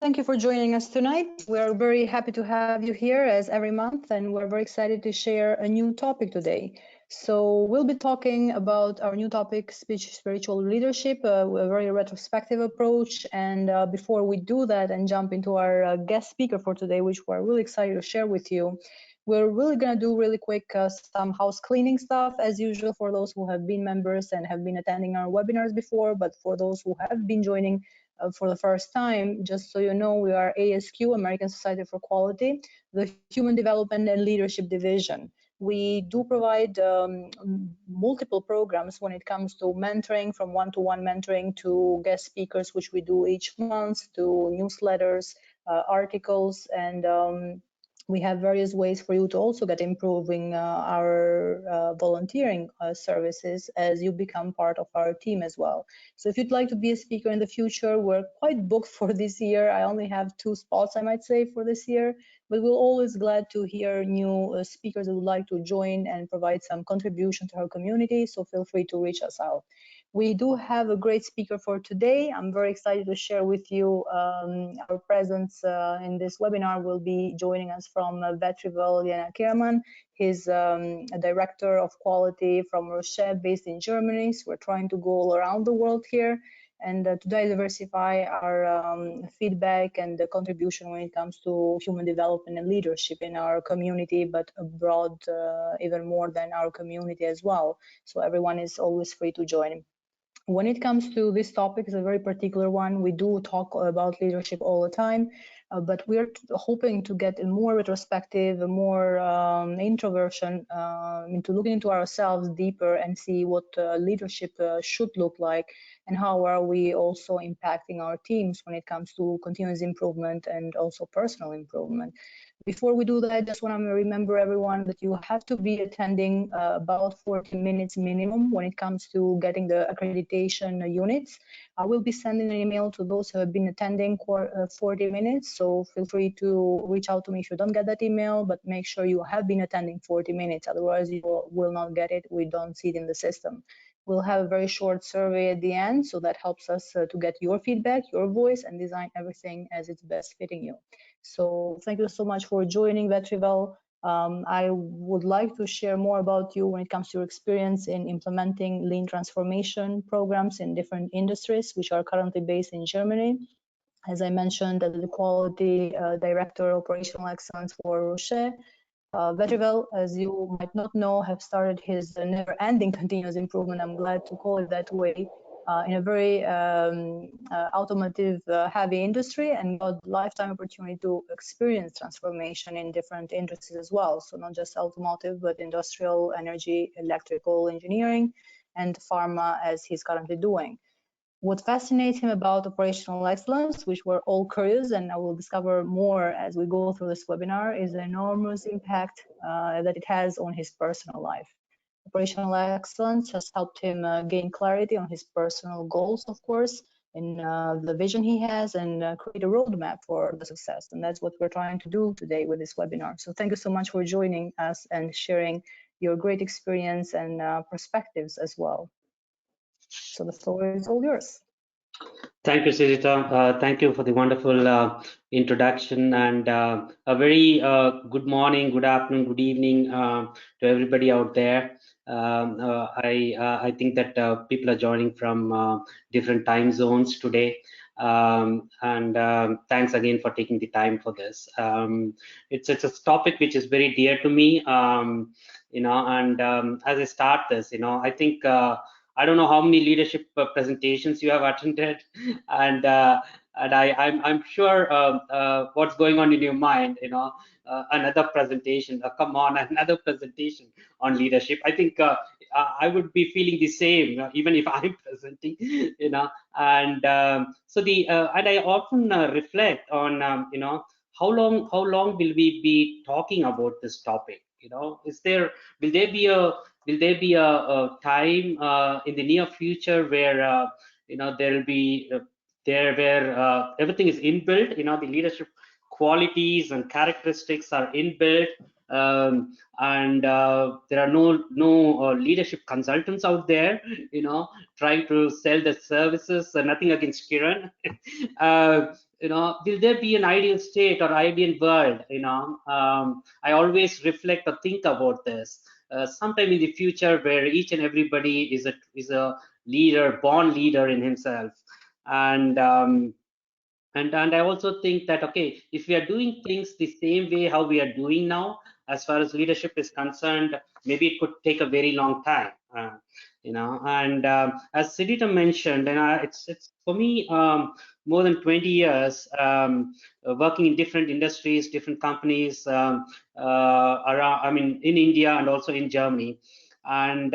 Thank you for joining us tonight. We're very happy to have you here as every month, and we're very excited to share a new topic today. So we'll be talking about our new topic, spiritual leadership, a very retrospective approach. And before we do that and jump into our guest speaker for today, which we're really excited to share with you, we're really going to do really quick some house cleaning stuff as usual for those who have been members and have been attending our webinars before, but for those who have been joining for the first time, just so you know, we are ASQ, American Society for Quality, the Human Development and Leadership Division. We do provide multiple programs when it comes to mentoring, from one-to-one mentoring to guest speakers, which we do each month, to newsletters, articles, and we have various ways for you to also get improving our volunteering services as you become part of our team as well. So if you'd like to be a speaker in the future, we're quite booked for this year. I only have 2 spots, I might say, for this year, but we're always glad to hear new speakers that would like to join and provide some contribution to our community. So feel free to reach us out. We do have a great speaker for today. I'm very excited to share with you our presence in this webinar. Will be joining us from Vetrivel, Janakiraman. He's a director of quality from Roche, based in Germany. So we're trying to go all around the world here and to diversify our feedback and the contribution when it comes to human development and leadership in our community, but abroad even more than our community as well. So everyone is always free to join. When it comes to this topic, it's a very particular one. We do talk about leadership all the time, but we're hoping to get a more retrospective, a more introversion into looking into ourselves deeper and see what leadership should look like, and how are we also impacting our teams when it comes to continuous improvement and also personal improvement. Before we do that, I just want to remember everyone that you have to be attending about 40 minutes minimum when it comes to getting the accreditation units. I will be sending an email to those who have been attending 40 minutes, so feel free to reach out to me if you don't get that email, but make sure you have been attending 40 minutes, otherwise you will not get it. We don't see it in the system. We'll have a very short survey at the end, so that helps us to get your feedback, your voice, and design everything as it's best fitting you. So thank you so much for joining Vetrivel. I would like to share more about you when it comes to your experience in implementing lean transformation programs in different industries, which are currently based in Germany. As I mentioned, as the quality director, operational excellence for Roche. Vetrivel, as you might not know, have started his never-ending continuous improvement, I'm glad to call it that way, in a very automotive heavy industry, and got lifetime opportunity to experience transformation in different industries as well. So not just automotive, but industrial, energy, electrical engineering, and pharma, as he's currently doing. What fascinates him about operational excellence, which we're all curious, and I will discover more as we go through this webinar, is the enormous impact that it has on his personal life. Operational excellence has helped him gain clarity on his personal goals, of course, in the vision he has, and create a roadmap for the success. And that's what we're trying to do today with this webinar. So thank you so much for joining us and sharing your great experience and perspectives as well. So the floor is all yours. Thank you, Sujita. Thank you for the wonderful introduction, and a very good morning, good afternoon, good evening to everybody out there. I think that people are joining from different time zones today. Thanks again for taking the time for this. It's a topic which is very dear to me, as I start this, I think I don't know how many leadership presentations you have attended, and I'm sure what's going on in your mind, another presentation, come on, another presentation on leadership. I think I would be feeling the same even if I'm presenting, and I often reflect on, how long will we be talking about this topic? Will there be a time in the near future where there will be where everything is inbuilt, the leadership qualities and characteristics are inbuilt, and there are no leadership consultants out there, trying to sell the services. Nothing against Kiran. Will there be an ideal state or ideal world? I always reflect or think about this. Sometime in the future, where each and everybody is a leader, born leader in himself, and I also think that, okay, if we are doing things the same way how we are doing now, as far as leadership is concerned, maybe it could take a very long time. And as Siddhita mentioned, and it's for me more than 20 years working in different industries, different companies around. I mean, in India and also in Germany, and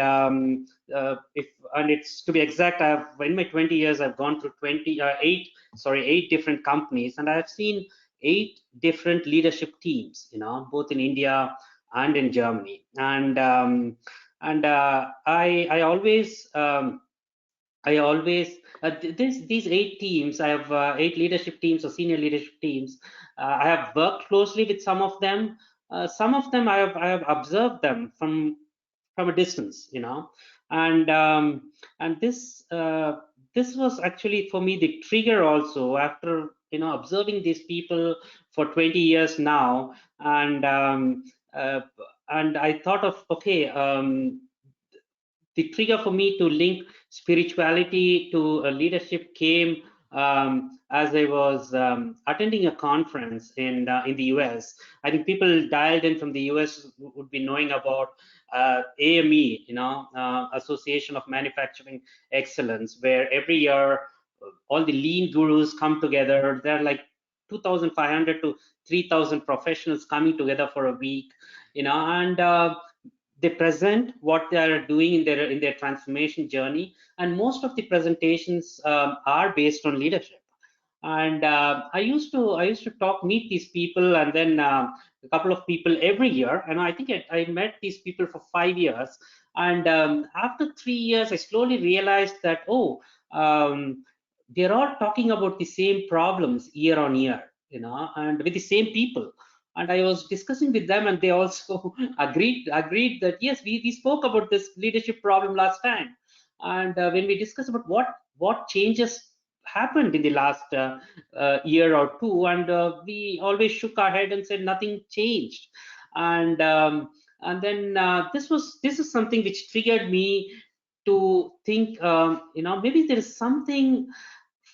it's, to be exact, in my 20 years I've gone through 8 different companies, and I've seen 8 different leadership teams, both in India and in Germany. And I always these 8 teams, I have 8 leadership teams or senior leadership teams. I have worked closely with some of them. Some of them I have observed them from a distance, and this was actually for me the trigger also, after observing these people for 20 years now. And I thought of, okay, the trigger for me to link spirituality to leadership came as I was attending a conference in the US. I think people dialed in from the US would be knowing about AME, Association of Manufacturing Excellence, where every year all the lean gurus come together. They're like 2,500 to 3,000 professionals coming together for a week, and they present what they are doing in their transformation journey, and most of the presentations are based on leadership. And I used to meet these people, and then a couple of people every year, and I think I met these people for 5 years. And after 3 years I slowly realized that, they're all talking about the same problems year on year, and with the same people. And I was discussing with them, and they also agreed that yes, we spoke about this leadership problem last time. And when we discussed about what changes happened in the last year or two, and we always shook our head and said nothing changed. And then this is something which triggered me to think, maybe there is something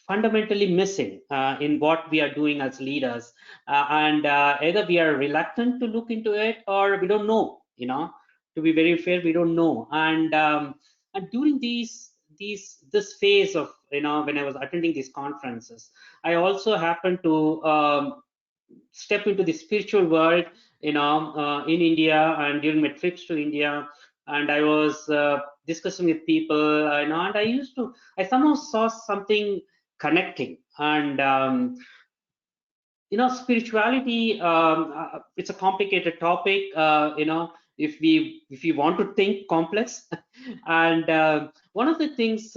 fundamentally missing in what we are doing as leaders, and either we are reluctant to look into it, or we don't know. To be very fair, we don't know. And during this phase of, when I was attending these conferences, I also happened to step into the spiritual world, in India, and during my trips to India. And I was discussing with people, and I somehow saw something connecting. And spirituality, it's a complicated topic, if we want to think complex. And one of the things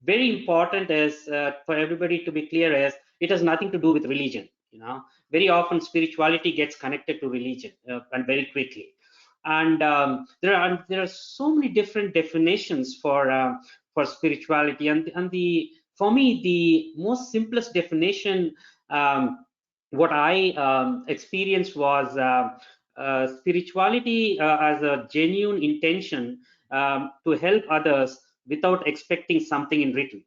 very important is, for everybody to be clear, is it has nothing to do with religion. Very often spirituality gets connected to religion, and very quickly. And there are so many different definitions for spirituality. And for me, the most simplest definition, what I experienced was spirituality as a genuine intention to help others without expecting something in return.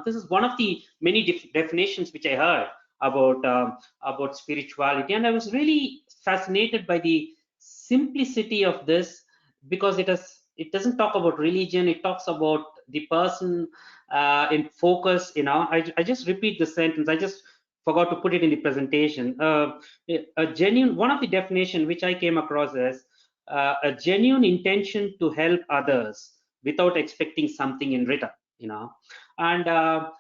This is one of the many definitions which I heard about spirituality, and I was really fascinated by the simplicity of this, because it doesn't talk about religion. It talks about the person in focus. I just repeat the sentence. I just forgot to put it in the presentation. A genuine, one of the definition which I came across is a genuine intention to help others without expecting something in return. And I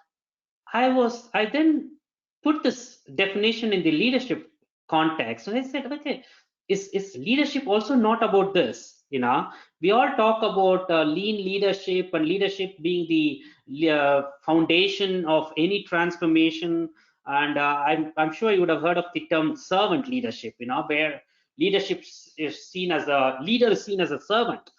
then put this definition in the leadership context, and I said, okay, is leadership also not about this? We all talk about lean leadership, and leadership being the foundation of any transformation. And I'm sure you would have heard of the term servant leadership, where leadership is seen as a leader is seen as a servant,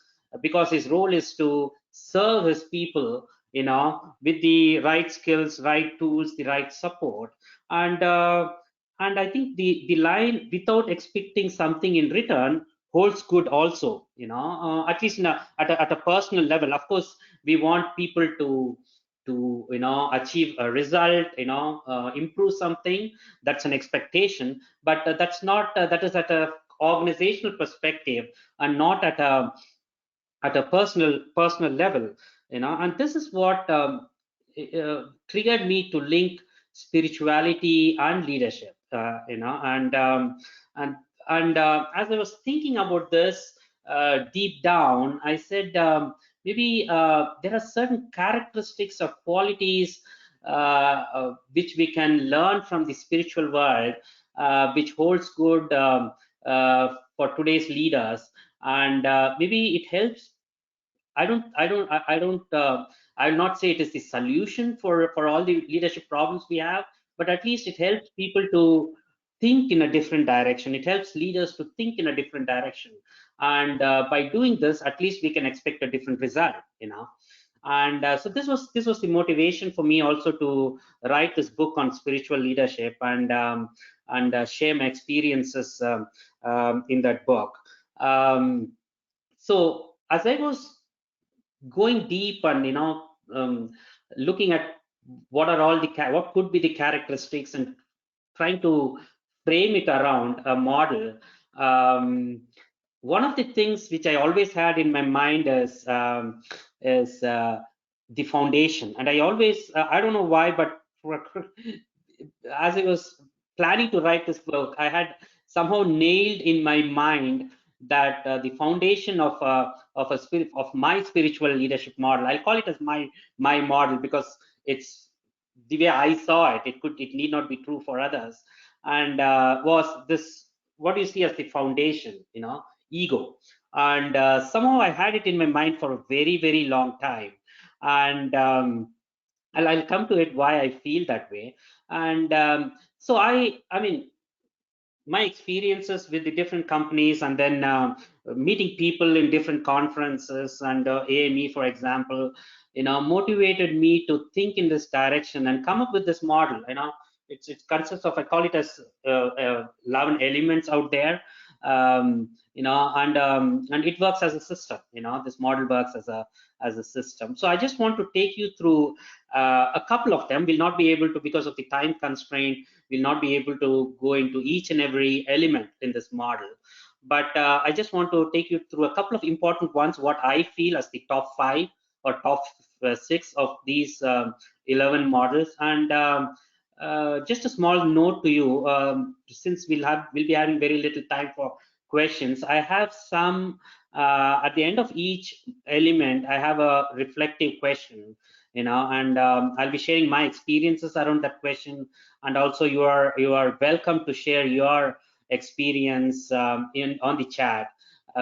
because his role is to serve his people, with the right skills, right tools, the right support. And I think the line "without expecting something in return" holds good also, at least at a personal level. Of course, we want people to achieve a result, improve something. That's an expectation, but that is at a organizational perspective, and not at a personal level. And this is what triggered me to link spirituality and leadership. And as I was thinking about this, deep down, I said, maybe there are certain characteristics or qualities which we can learn from the spiritual world, which holds good for today's leaders. And maybe it helps. I will not say it is the solution for all the leadership problems we have, but at least it helps people to think in a different direction. It helps leaders to think in a different direction. And by doing this, at least we can expect a different result. And so this was the motivation for me also to write this book on spiritual leadership, and share my experiences in that book. So as I was going deep and looking at what could be the characteristics, and trying to frame it around a model, one of the things which I always had in my mind is the foundation. And I always I don't know why, but as I was planning to write this book, I had somehow nailed in my mind that the foundation of my spiritual leadership model, I'll call it as my model, because it's the way I saw it. It need not be true for others. And was this what you see as the foundation, ego. And somehow I had it in my mind for a very, very long time. And I'll come to it why I feel that way. And so I mean, my experiences with the different companies, and then meeting people in different conferences, and AME, for example, motivated me to think in this direction and come up with this model. It consists of, I call it as 11 elements out there. And it works as a system. This model works as a system. So I just want to take you through a couple of them. We'll not be able to, because of the time constraint, we'll not be able to go into each and every element in this model. But I just want to take you through a couple of important ones, what I feel as the top 5 or top 6 of these 11 models. And just a small note to you, since we'll be having very little time for questions, I have some at the end of each element, I have a reflective question, and I'll be sharing my experiences around that question. And also you are welcome to share your experience on the chat,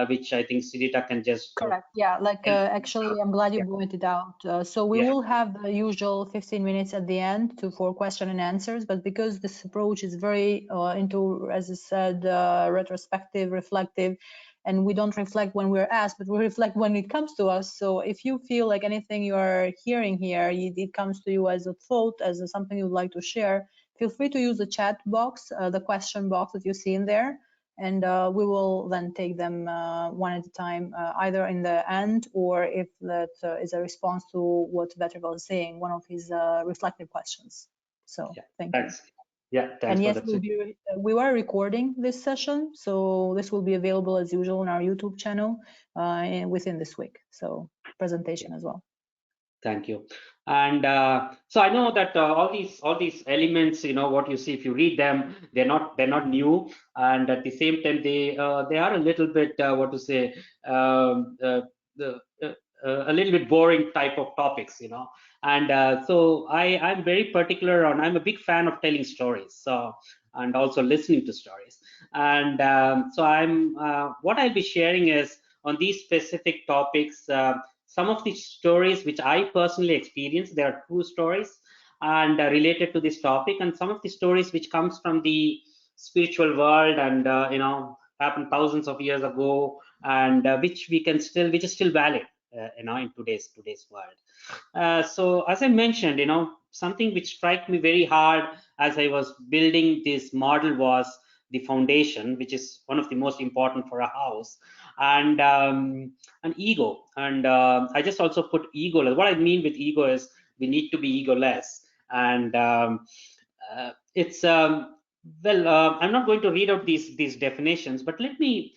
which I think Sirita can just correct. Yeah, actually, I'm glad you pointed out. So we will have the usual 15 minutes at the end for question and answers, but because this approach is very into, as I said, retrospective, reflective, and we don't reflect when we're asked, but we reflect when it comes to us. So if you feel like anything you are hearing here, it comes to you as a thought, as something you'd like to share, feel free to use the chat box, the question box that you see in there, and we will then take them one at a time, either in the end, or if that is a response to what Vetrivel is saying, one of his reflective questions. So thank you. Yeah, thanks. And yes, we were recording this session, so this will be available as usual on our YouTube channel within this week. So presentation as well. Thank you. And so I know that all these elements, what you see, if you read them, they're not new, and at the same time they are a little bit a little bit boring type of topics, and so I'm very particular on. I'm a big fan of telling stories, so, and also listening to stories. And so what I'll be sharing is on these specific topics. Some of the stories which I personally experienced, they are true stories and related to this topic, and some of the stories which comes from the spiritual world, and happened thousands of years ago, and which is still valid, in today's world. So as I mentioned, something which struck me very hard as I was building this model was the foundation, which is one of the most important for a house, and an ego. And I just also put ego. What I mean with ego is we need to be egoless. And it's well, I'm not going to read out these definitions, but let me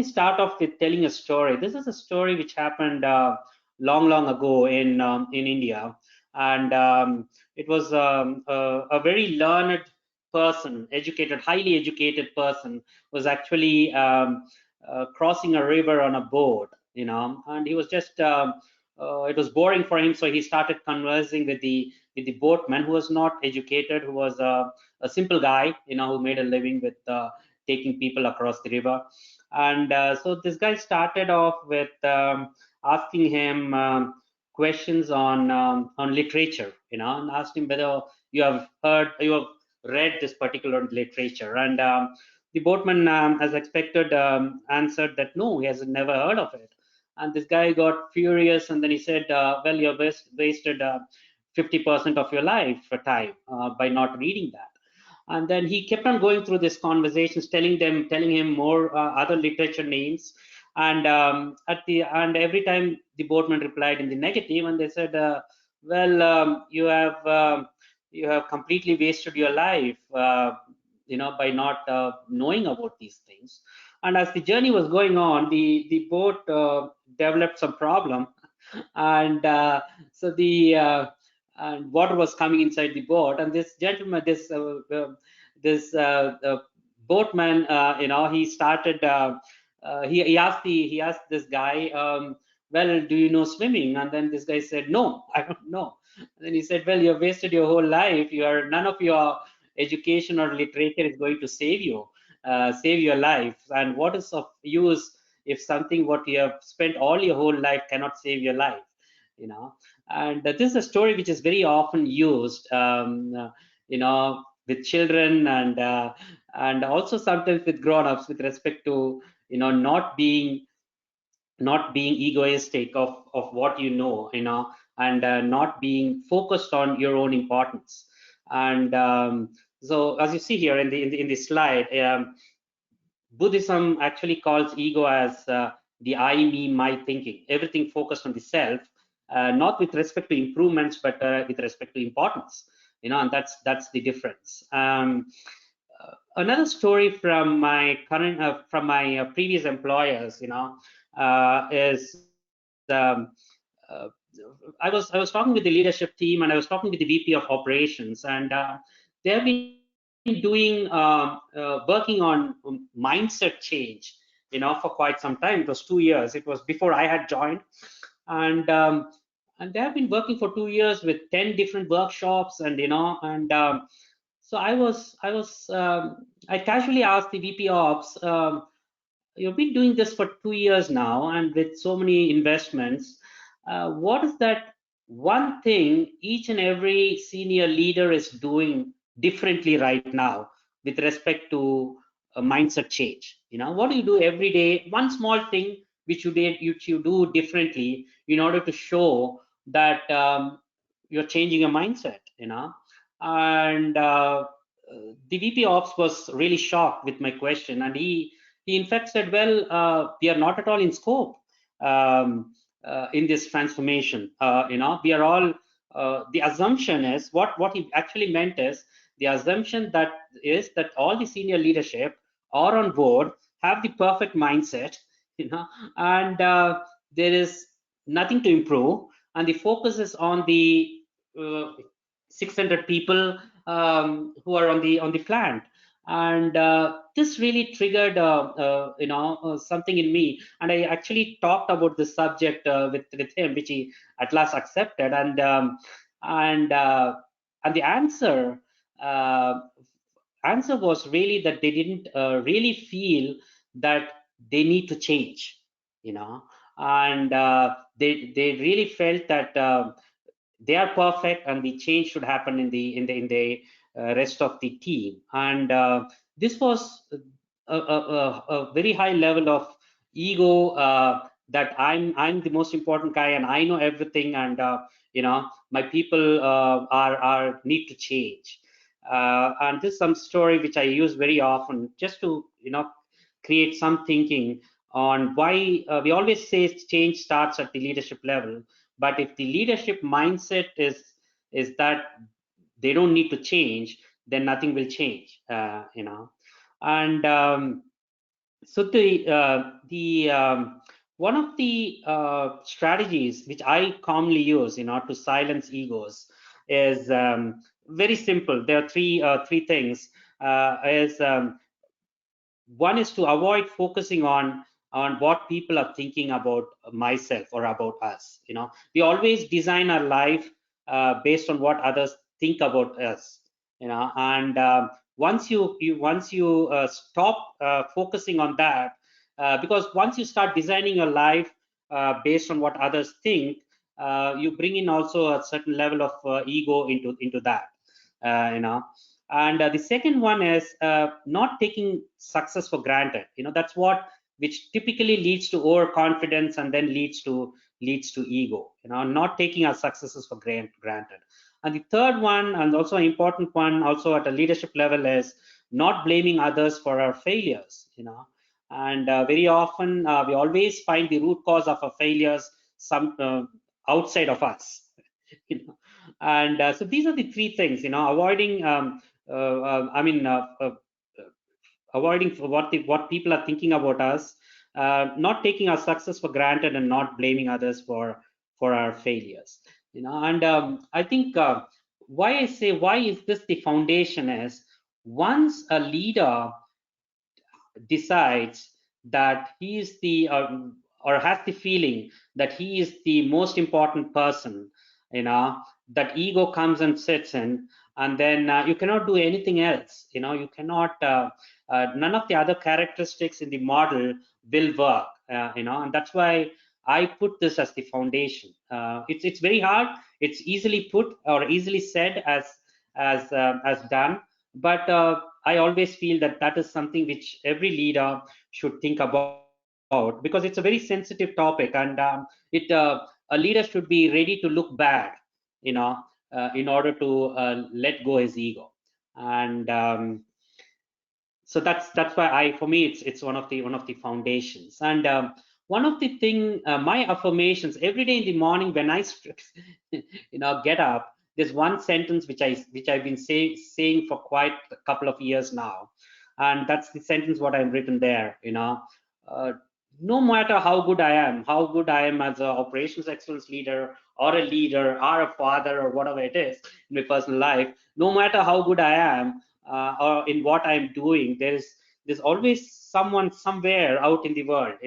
start off with telling a story. This is a story which happened long ago in India, and it was a very learned person, highly educated person, was actually crossing a river on a boat, and he was just it was boring for him, so he started conversing with the boatman, who was not educated, who was a simple guy, who made a living with taking people across the river. And so this guy started off with asking him questions on literature, and asked him whether you have read this particular literature. And the boatman, as expected, answered that no, he has never heard of it. And this guy got furious, and then he said, well, you have wasted 50% of your life for time by not reading that. And then he kept on going through these conversations, telling him more other literature names. And and every time the boatman replied in the negative, and they said, well, you have completely wasted your life, by not knowing about these things. And as the journey was going on, the boat developed some problem, and so the and water was coming inside the boat, and this gentleman, this boatman, he started he asked this guy, well, do you know swimming? And then this guy said, no, I don't know. And then he said, well, you've wasted your whole life. None of your education or literature is going to save your life. And what is of use if something what you have spent all your whole life cannot save your life? And this is a story which is very often used, with children, and also sometimes with grown-ups, with respect to not being egoistic of what and not being focused on your own importance. And so as you see here in the slide, Buddhism actually calls ego as the I, me, my thinking, everything focused on the self, not with respect to improvements, but with respect to importance, and that's the difference. Another story from my previous employers, is I was talking with the leadership team, and I was talking with the VP of operations, and they have been working on mindset change, for quite some time. It was 2 years. It was before I had joined, and they have been working for 2 years with 10 different workshops, and so I casually asked the VP Ops, you've been doing this for 2 years now, and with so many investments, what is that one thing each and every senior leader is doing differently right now with respect to a mindset change? What do you do every day? One small thing which you do differently in order to show that you're changing your mindset. And the VP Ops was really shocked with my question, and he in fact said, well, we are not at all in scope in this transformation. We are all, the assumption is, what he actually meant is, the assumption that all the senior leadership are on board, have the perfect mindset, and there is nothing to improve, and the focus is on the 600 people who are on the plant. And this really triggered something in me, and I actually talked about this subject with him, which he at last accepted. And the answer was really that they didn't really feel that they need to change, and they really felt that they are perfect, and the change should happen in the rest of the team. And this was a very high level of ego, that I'm the most important guy and I know everything, and my people are need to change. And this is some story which I use very often, just to create some thinking on why we always say change starts at the leadership level. But if the leadership mindset is that they don't need to change, then nothing will change. And so the one of the strategies which I commonly use, to silence egos, is very simple. There are three things. Is One is to avoid focusing on what people are thinking about myself or about us. We always design our life based on what others think about us. And once you stop focusing on that, because once you start designing your life based on what others think, you bring in also a certain level of ego into that. You know and the second one is not taking success for granted. That's what which typically leads to overconfidence, and then leads to ego. Not taking our successes for granted. And the third one, and also an important one, also at a leadership level, is not blaming others for our failures. And very often we always find the root cause of our failures outside of us. you know and so these are the three things. Avoiding I mean avoiding what people are thinking about us, not taking our success for granted, and not blaming others for our failures. And I think why is this the foundation is, once a leader decides that he is the or has the feeling that he is the most important person, that ego comes and sits in, and then you cannot do anything else. You cannot none of the other characteristics in the model will work. And that's why I put this as the foundation. It's very hard. It's easily put or easily said as done, but I always feel that that is something which every leader should think about, because it's a very sensitive topic. And a leader should be ready to look bad, you know, in order to let go his ego. And so that's why for me, it's one of the foundations. And one of the thing, my affirmations every day in the morning when I get up, there's one sentence which I've been saying for quite a couple of years now, and that's the sentence what I've written there. Uh, no matter how good I am as an operations excellence leader, or a leader, or a father, or whatever it is in my personal life, no matter how good I am, or in what I'm doing, there's always someone somewhere out in the world,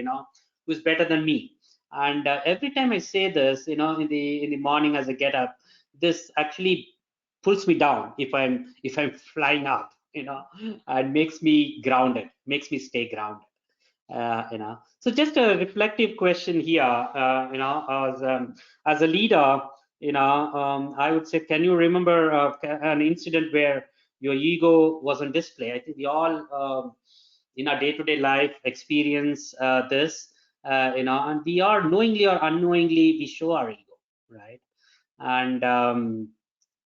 who's better than me. And every time I say this, in the morning as I get up, this actually pulls me down if I'm flying up, and makes me grounded, makes me stay grounded. So just a reflective question here. As a leader, I would say, can you remember an incident where your ego was on display? I think we all, in our day-to-day life, experience this. And we are, knowingly or unknowingly, we show our ego, right? And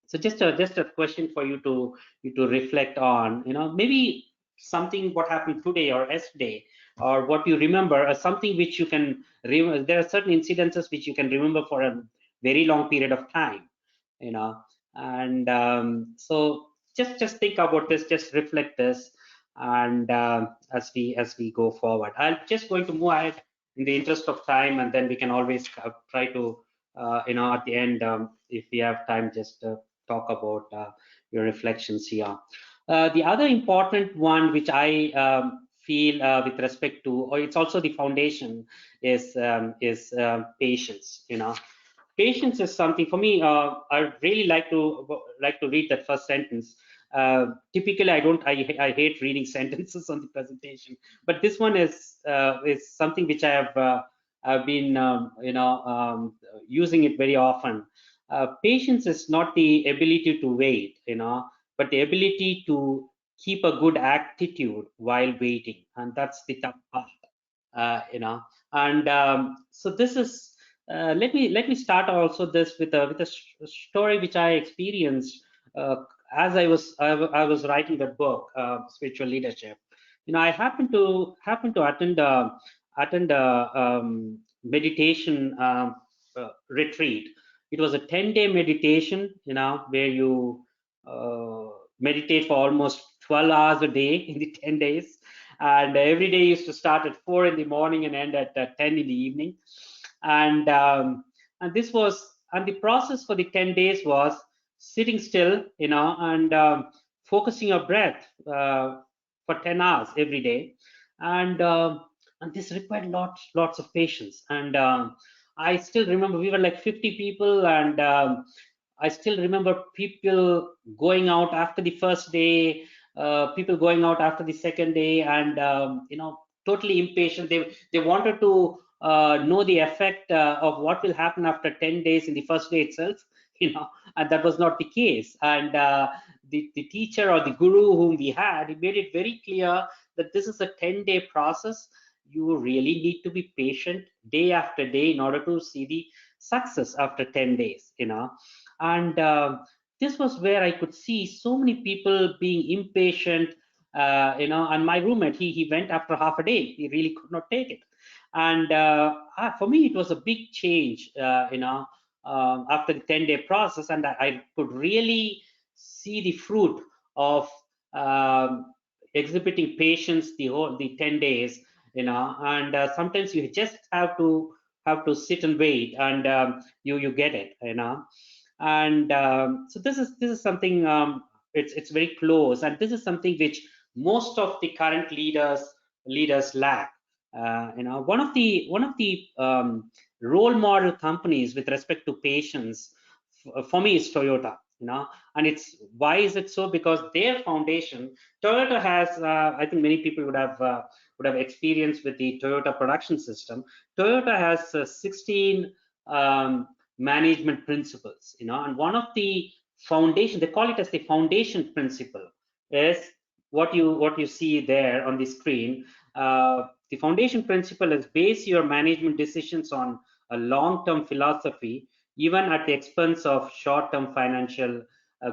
so just a question for you to reflect on. Maybe something what happened today or yesterday, or what you remember, or something which you can remember. There are certain incidences which you can remember for a very long period of time. And so just think about this, just reflect this, and as we go forward, I'm just going to move ahead in the interest of time, and then we can always try to at the end, if we have time, just talk about your reflections here. The other important one which I feel with respect to, or it's also the foundation, is patience. Patience is something for me. I really like to read that first sentence. Typically, I don't. I hate reading sentences on the presentation, but this one is something which I've been using it very often. Patience is not the ability to wait, but the ability to keep a good attitude while waiting, and that's the tough part. And so this is let me start also this with a story which I experienced uh, as I was writing that book, Spiritual Leadership. I happened to attend a meditation retreat. It was a 10-day meditation, where you uh, meditate for almost 12 hours a day in the 10 days, and every day used to start at 4 in the morning and end at 10 in the evening. And this was, and the process for the 10 days was sitting still, and focusing your breath for 10 hours every day. And um, and this required lots of patience. And I still remember we were like 50 people, and I still remember people going out after the first day, people going out after the second day, and totally impatient. They wanted to know the effect of what will happen after 10 days in the first day itself, and that was not the case. And the teacher or the guru whom we had, he made it very clear that this is a 10-day process. You really need to be patient day after day in order to see the success after 10 days. And this was where I could see so many people being impatient. And my roommate, he went after half a day. He really could not take it. And for me, it was a big change, after the 10-day process, and I could really see the fruit of um, exhibiting patience the 10 days. And sometimes you just have to sit and wait, and you get it. And so this is something, it's very close, and this is something which most of the current leaders lack. One of the role model companies with respect to patience, for me, is Toyota. And it's, why is it so? Because their foundation, Toyota has, I think many people would have experience with the Toyota production system. Toyota has 16 management principles, and one of the foundation, they call it as the foundation principle, is what you see there on the screen. The foundation principle is, base your management decisions on a long-term philosophy, even at the expense of short-term financial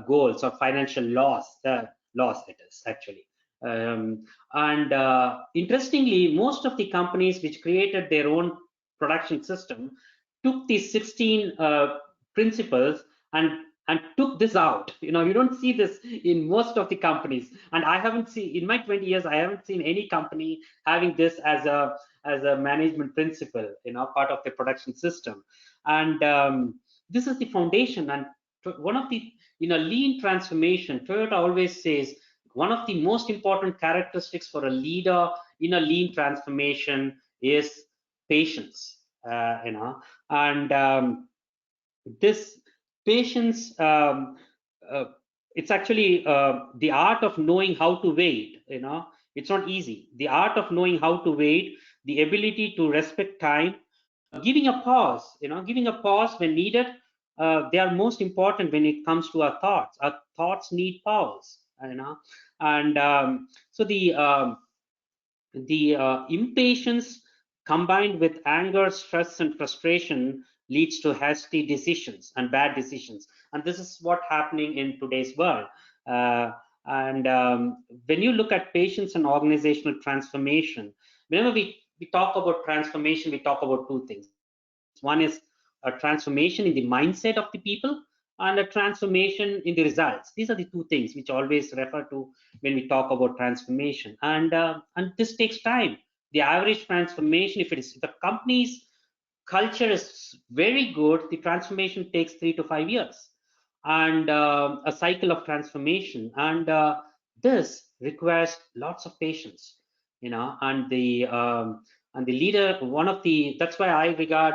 goals or financial loss it is actually. And interestingly, most of the companies which created their own production system took these 16 principles and took this out. You don't see this in most of the companies, and I haven't seen, in my 20 years, I haven't seen any company having this as a management principle, part of the production system. And this is the foundation. And one of the, lean transformation, Toyota always says one of the most important characteristics for a leader in a lean transformation is patience. And this patience, uh, it's actually the art of knowing how to wait. It's not easy. The art of knowing how to wait, the ability to respect time, giving a pause. Giving a pause when needed. They are most important when it comes to our thoughts. Our thoughts need pause. And so the impatience combined with anger, stress, and frustration leads to hasty decisions and bad decisions. And this is what's happening in today's world. And when you look at patience and organizational transformation, whenever we talk about transformation, we talk about two things. One is a transformation in the mindset of the people, and a transformation in the results. These are the two things which always refer to when we talk about transformation. And this takes time. The average transformation, if the company's culture is very good, the transformation takes 3 to 5 years, and a cycle of transformation. And this requires lots of patience. And the leader, that's why I regard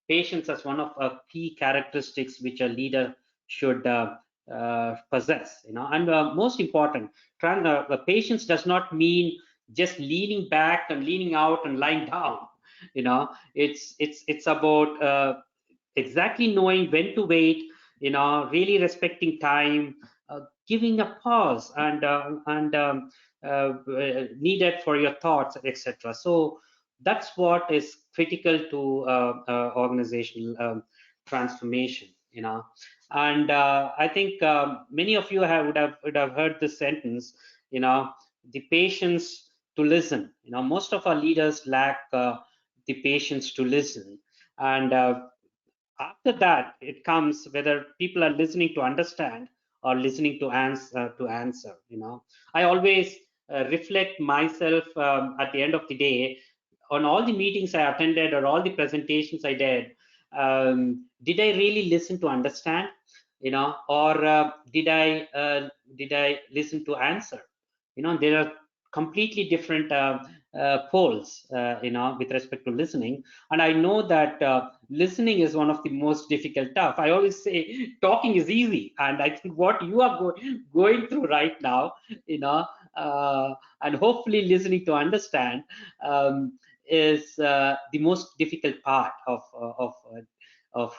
patience as one of key characteristics which a leader should possess. And most important, patience does not mean just leaning back and leaning out and lying down. It's about exactly knowing when to wait, really respecting time, giving a pause and needed for your thoughts, etc. So that's what is critical to organizational transformation, and I think many of you would have heard this sentence, the patience to listen. Most of our leaders lack the patience to listen, and after that it comes whether people are listening to understand or listening to answer. I always reflect myself at the end of the day on all the meetings I attended or all the presentations I did I really listen to understand, or did I listen to answer? There are completely different poles, with respect to listening. And I know that listening is one of the most difficult stuff. I always say talking is easy, and I think what you are going through right now, and hopefully listening to understand is the most difficult part of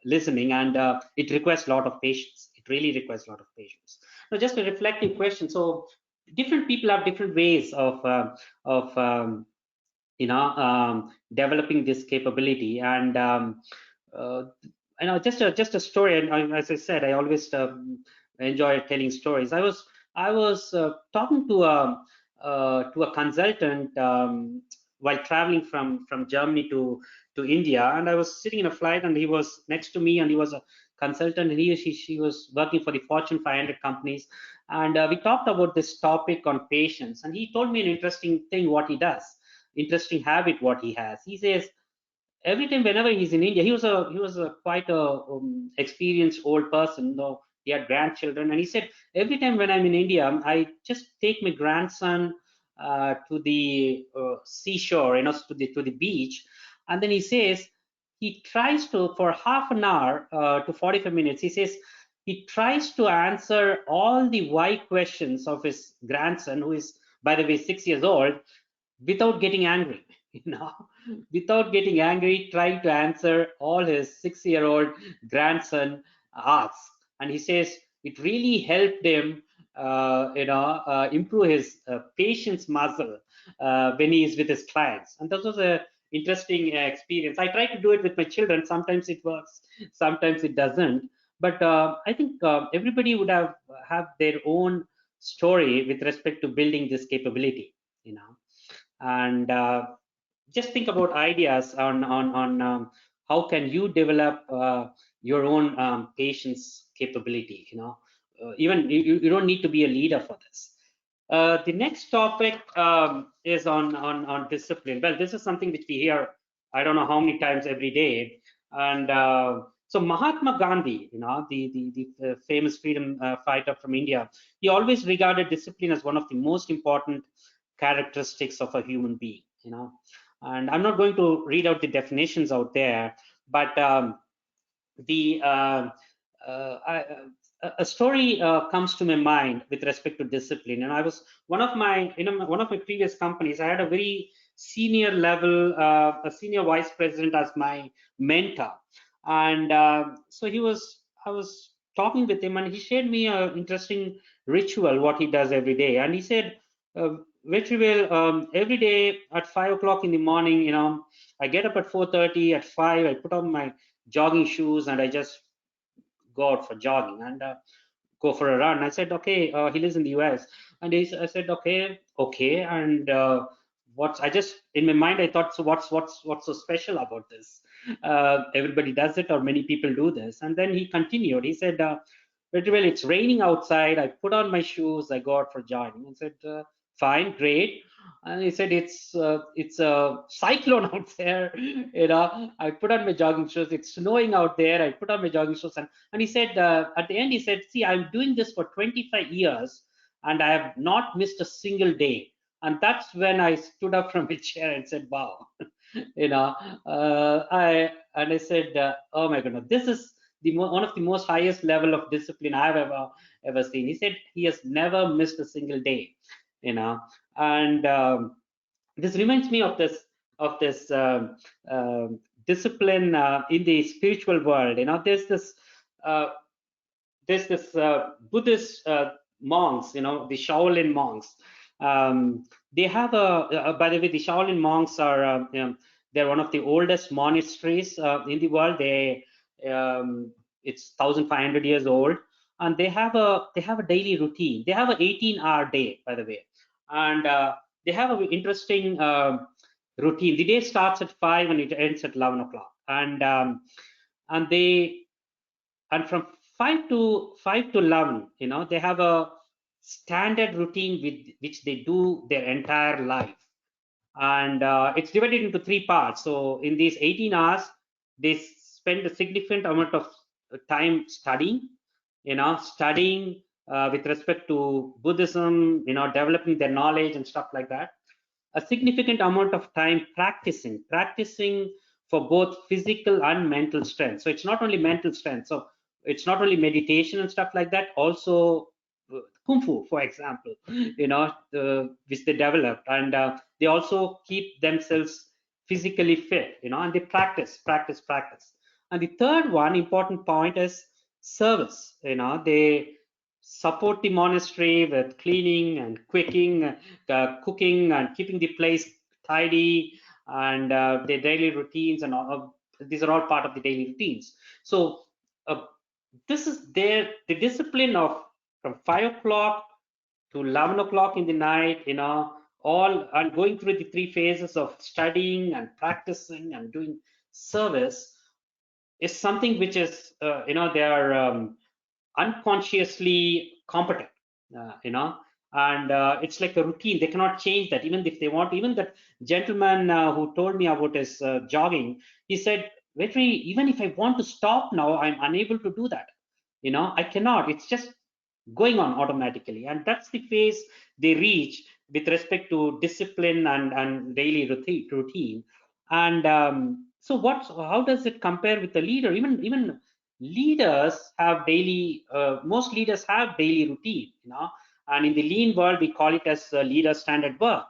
listening, and it requires a lot of patience. It really requires a lot of patience. Now, just a reflective question. So, different people have different ways of developing this capability, and just a story. And as I said, I always enjoy telling stories. I was talking to a consultant while traveling from Germany to India, and I was sitting in a flight, and he was next to me, and he was a consultant, and she was working for the Fortune 500 companies, and we talked about this topic on patience, and he told me an interesting thing what he does, interesting habit what he has. He says every time whenever he's in India, he was a quite a experienced old person, though he had grandchildren, and he said every time when I'm in India, I just take my grandson to the seashore, to the beach, and then he says he tries to, for half an hour to 45 minutes, he says he tries to answer all the why questions of his grandson, who is, by the way, 6 years old, without getting angry, without getting angry, trying to answer all his 6-year-old grandson asks. And he says it really helped him, improve his patience muscle when he is with his clients. And that was a interesting experience. I try to do it with my children. Sometimes it works, sometimes it doesn't. But I think everybody would have their own story with respect to building this capability, and just think about ideas on how can you develop your own patience capability. Even you don't need to be a leader for this. The next topic is on discipline. Well, this is something which we hear I don't know how many times every day. And so Mahatma Gandhi, the famous freedom fighter from India, he always regarded discipline as one of the most important characteristics of a human being. And I'm not going to read out the definitions out there, but a story comes to my mind with respect to discipline. And I was one of my previous companies, I had a very senior level, a senior vice president as my mentor. And so I was talking with him, and he shared me an interesting ritual, what he does every day. And he said, Vetrivel, every day at 5 o'clock in the morning, I get up at 4:30, at 5, I put on my jogging shoes, and I just go out for jogging and go for a run. I said, okay, he lives in the US. And I said, okay. And I just, in my mind, I thought, so what's so special about this? Everybody does it, or many people do this. And then he continued. He said, well, it's raining outside. I put on my shoes. I go out for jogging. I said, fine, great. And he said, it's a cyclone out there. I put on my jogging shoes. It's snowing out there. I put on my jogging shoes. And he said, at the end, he said, see, I'm doing this for 25 years, and I have not missed a single day. And that's when I stood up from my chair and said, wow. I said, oh my goodness, this is one of the most highest level of discipline I've ever seen. He said he has never missed a single day, and this reminds me of this discipline in the spiritual world. There's this there's this Buddhist monks, the Shaolin monks. They have by the way, the Shaolin monks are they're one of the oldest monasteries in the world. It's 1,500 years old, and they have a daily routine. They have an 18-hour day, by the way, and they have an interesting routine. The day starts at 5 and it ends at 11 o'clock, and they from 5 to 11, they have a standard routine with which they do their entire life, and it's divided into 3 parts. So in these 18 hours, they spend a significant amount of time studying, studying with respect to Buddhism, developing their knowledge and stuff like that. A significant amount of time practicing for both physical and mental strength. So it's not only mental strength, so it's not only meditation and stuff like that, also kung fu, for example, which they developed, and they also keep themselves physically fit, and they practice. And the third one important point is service. They support the monastery with cleaning and cooking and keeping the place tidy, and their daily routines, and all these are all part of the daily routines. So this is the discipline of from 5 o'clock to 11 o'clock in the night, all, and going through the 3 phases of studying and practicing and doing service is something which is, they are unconsciously competent, and it's like a routine. They cannot change that, even if they want. Even that gentleman who told me about his jogging, he said, Vetri, even if I want to stop now, I'm unable to do that. I cannot. It's just going on automatically, and that's the phase they reach with respect to discipline and daily routine. And so how does it compare with the leader? Even leaders have daily, most leaders have daily routine, and in the lean world we call it as leader standard work.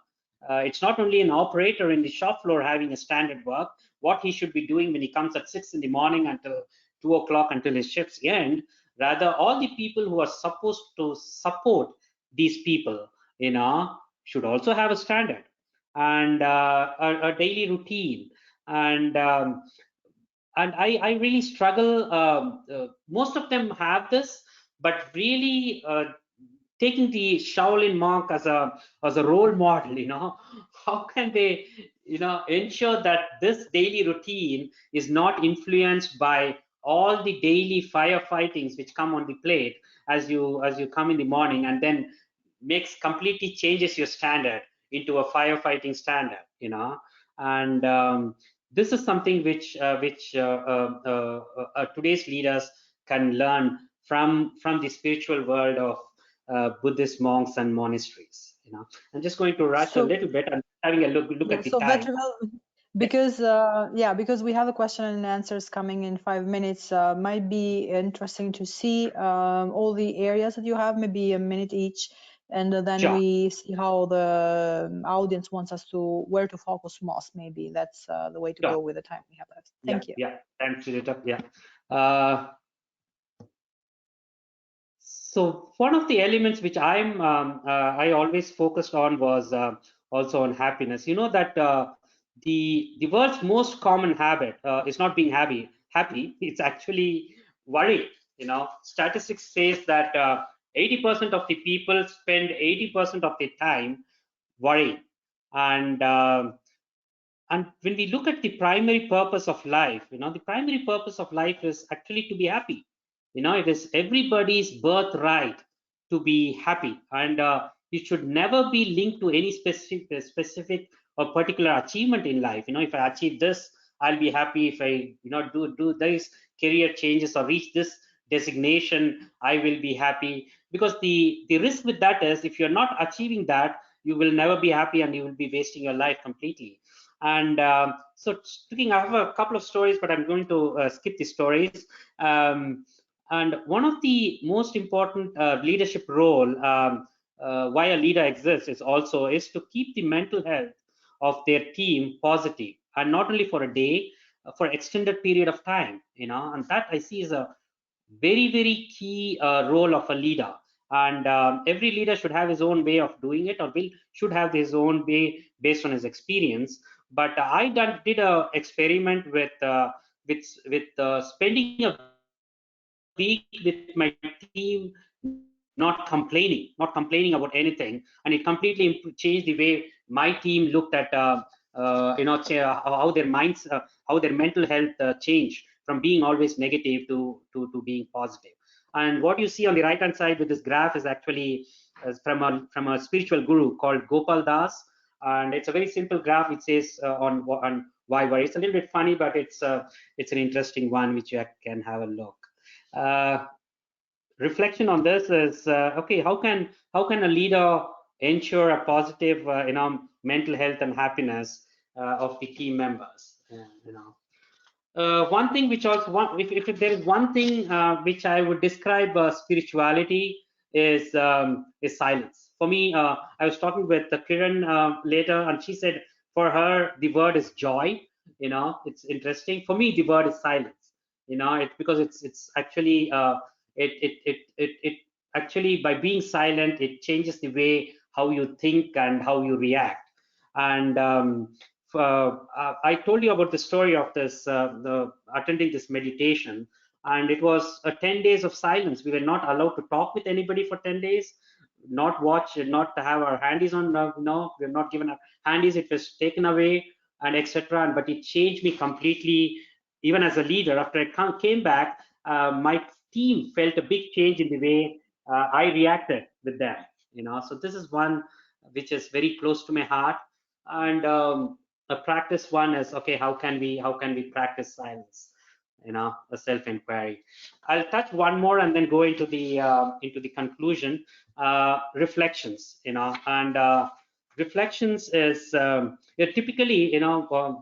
It's not only an operator in the shop floor having a standard work, what he should be doing when he comes at 6 in the morning until 2 o'clock until his shifts end. Rather, all the people who are supposed to support these people, should also have a standard and a daily routine. And I really struggle. Most of them have this, but really taking the Shaolin monk as a role model, how can they, ensure that this daily routine is not influenced by all the daily firefightings which come on the plate as you come in the morning, and then completely changes your standard into a firefighting standard, and this is something which today's leaders can learn from the spiritual world of Buddhist monks and monasteries. I'm just going to rush a little bit and having a look at the time. Vetrivel, because we have a question and answers coming in 5 minutes, might be interesting to see all the areas that you have, maybe a minute each, and then Sure. we see how the audience wants us to where to focus most. Maybe that's the way to go with the time we have left. Thank you. Yeah, thanks, Sujata. Yeah. So one of the elements which I always focused on was also on happiness. You know that the world's most common habit is not being happy. It's actually worry. Statistics says that 80% of the people spend 80% of their time worrying, and when we look at the primary purpose of life, the primary purpose of life is actually to be happy. It is everybody's birthright to be happy, and it should never be linked to any specific or particular achievement in life. If I achieve this, I'll be happy. If I do these career changes or reach this designation, I will be happy. Because the risk with that is, if you're not achieving that, you will never be happy and you will be wasting your life completely. And so speaking, I have a couple of stories, but I'm going to skip the stories. And one of the most important leadership role why a leader exists is to keep the mental health of their team positive, and not only for a day, for extended period of time. And that I see is a very key role of a leader. And every leader should have his own way of doing it, or should have his own way based on his experience. But did a experiment with spending a week with my team, not complaining about anything, and it completely changed the way my team looked at how their minds, how their mental health changed from being always negative to being positive. And what you see on the right hand side with this graph is actually from a spiritual guru called Gopal Das, and it's a very simple graph. It says on why worry. It's a little bit funny, but it's an interesting one which you can have a look. Reflection on this is okay. How can a leader ensure a positive mental health and happiness of the team members? One thing which also if there is one thing which I would describe spirituality is silence. For me, I was talking with Kiran later, and she said for her the word is joy. It's interesting. For me, the word is silence. It's because it's actually it actually, by being silent, it changes the way how you think and how you react. And I told you about the story of this, attending this meditation, and it was 10 days of silence. We were not allowed to talk with anybody for 10 days, not watch, not have our handies on. No, we are not given our handies. It was taken away, and etc. But it changed me completely. Even as a leader, after I came back, my team felt a big change in the way I reacted with them. So this is one which is very close to my heart. And a practice one is, okay, how can we practice silence, a self-inquiry. I'll touch one more and then go into the conclusion. Reflections, and reflections is typically,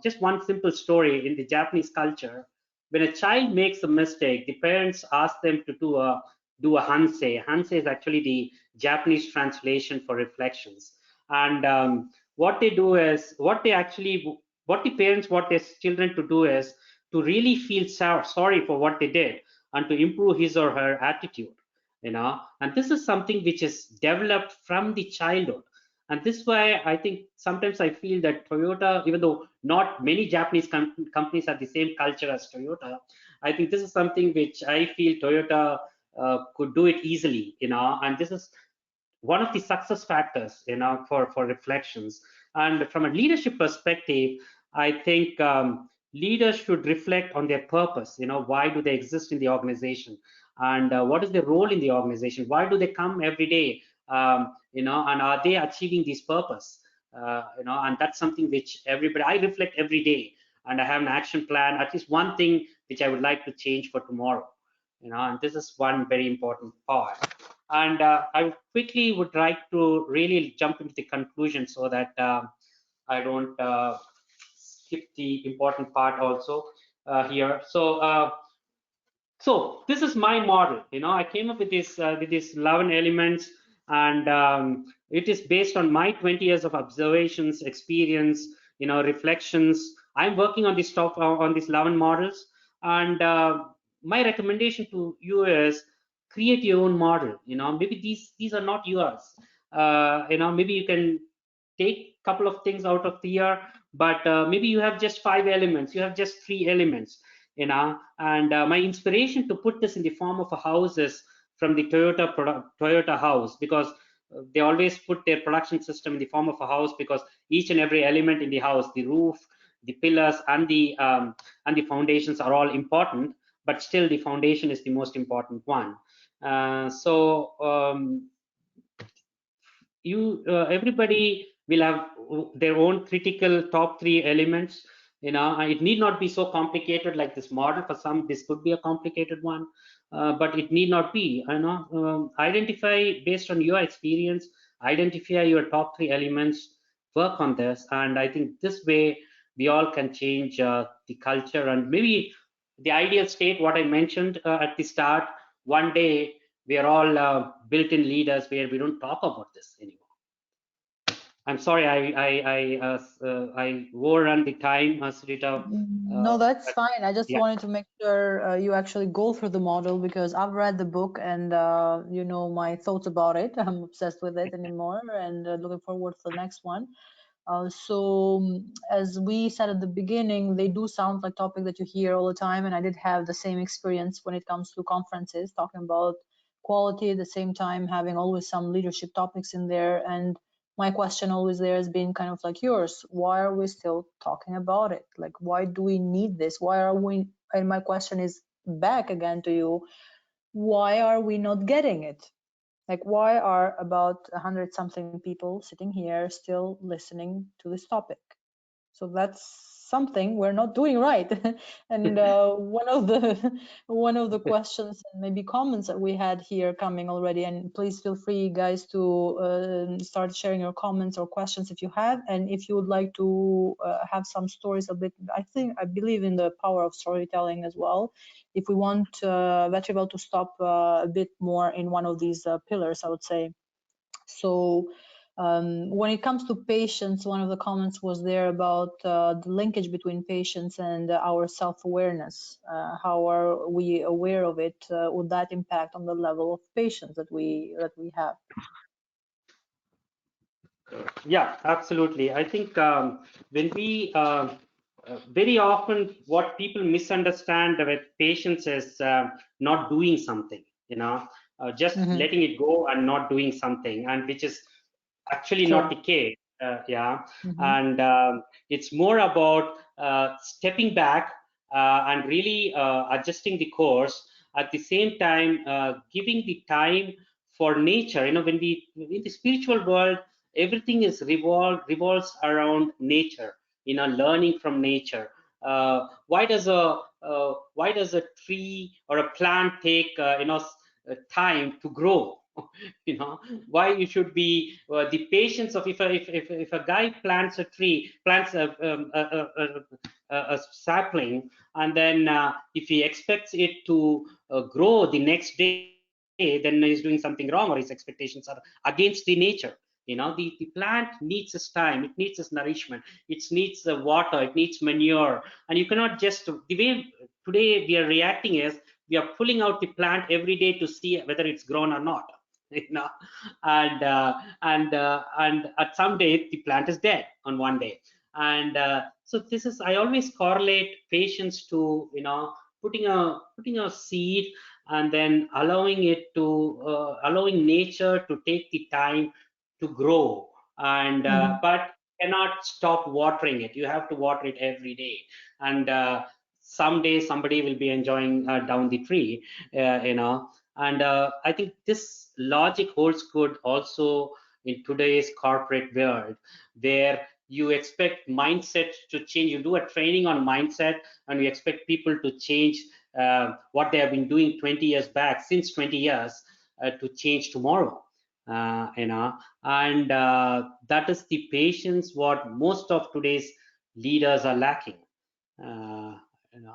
just one simple story in the Japanese culture. When a child makes a mistake, the parents ask them to do a hansei. Hansei is actually the Japanese translation for reflections. And what they do is, what the parents want their children to do is to really feel sorry for what they did and to improve his or her attitude. And this is something which is developed from the childhood. And this is why I think sometimes I feel that Toyota, even though not many Japanese companies have the same culture as Toyota, I think this is something which I feel Toyota could do it easily, and this is one of the success factors, for reflections. And from a leadership perspective, I think leaders should reflect on their purpose. Why do they exist in the organization, and what is their role in the organization? Why do they come every day? And are they achieving this purpose? And that's something which I reflect every day, and I have an action plan, at least one thing which I would like to change for tomorrow. And this is one very important part. And I quickly would like to really jump into the conclusion so that I don't skip the important part also here. So this is my model. I came up with these 11 elements, and it is based on my 20 years of observations, experience, reflections. I'm working on this stuff on these 11 models, and my recommendation to you is create your own model. Maybe these are not yours. Maybe you can take a couple of things out of the year, but maybe you have just 5 elements, you have just 3 elements. And my inspiration to put this in the form of a house is from the Toyota house, because they always put their production system in the form of a house, because each and every element in the house, the roof, the pillars, and the foundations are all important, but still the foundation is the most important one. Everybody will have their own critical top 3 elements. It need not be so complicated like this model. For some, this could be a complicated one, but it need not be. Identify based on your experience, identify your top 3 elements, work on this, and I think this way we all can change the culture. And maybe the ideal state, what I mentioned at the start, one day we are all built-in leaders where we don't talk about this anymore. I'm sorry, I overrun the time, Sarita. No, that's But fine. I just yeah, wanted to make sure you actually go through the model because I've read the book and you know my thoughts about it. I'm obsessed with it anymore and looking forward to the next one. As we said at the beginning, they do sound like topics that you hear all the time, and I did have the same experience when it comes to conferences, talking about quality at the same time, having always some leadership topics in there. And my question always there has been kind of like yours: why are we still talking about it? Like, why do we need this? Why are we? And my question is back again to you: why are we not getting it? Like, why are about 100 something people sitting here still listening to this topic? So that's something we're not doing right. And one of the questions and maybe comments that we had here coming already, and please feel free, guys, to start sharing your comments or questions if you have, and if you would like to have some stories a bit. I believe in the power of storytelling as well. If we want Vetrivel to stop a bit more in one of these pillars, I would say. So when it comes to patience, one of the comments was there about the linkage between patience and our self-awareness. How are we aware of it? Would that impact on the level of patience that we have? yeah, absolutely. I think when we very often what people misunderstand with patience is not doing something, just Mm-hmm. letting it go and not doing something, and which is actually not True. the case. Yeah, Mm-hmm. and it's more about stepping back and really adjusting the course. At the same time, giving the time for nature. When we in the spiritual world, everything is revolves around nature. Learning from nature. Why does a tree or a plant take time to grow? Why you should be the patience of if a guy plants a sapling, and then if he expects it to grow the next day, then he's doing something wrong, or his expectations are against the nature. The plant needs its time, it needs its nourishment, it needs the water, it needs manure. And you cannot just, the way today we are reacting is, we are pulling out the plant every day to see whether it's grown or not. you know and at some day the plant is dead on one day. And so this is, I always correlate patience to putting a seed, and then allowing nature to take the time to grow. And Mm-hmm. but cannot stop watering it. You have to water it every day. And someday somebody will be enjoying down the tree. And I think this logic holds good also in today's corporate world, where you expect mindset to change. You do a training on mindset, and you expect people to change what they have been doing 20 years back, since 20 years, to change tomorrow. And that is the patience what most of today's leaders are lacking. uh,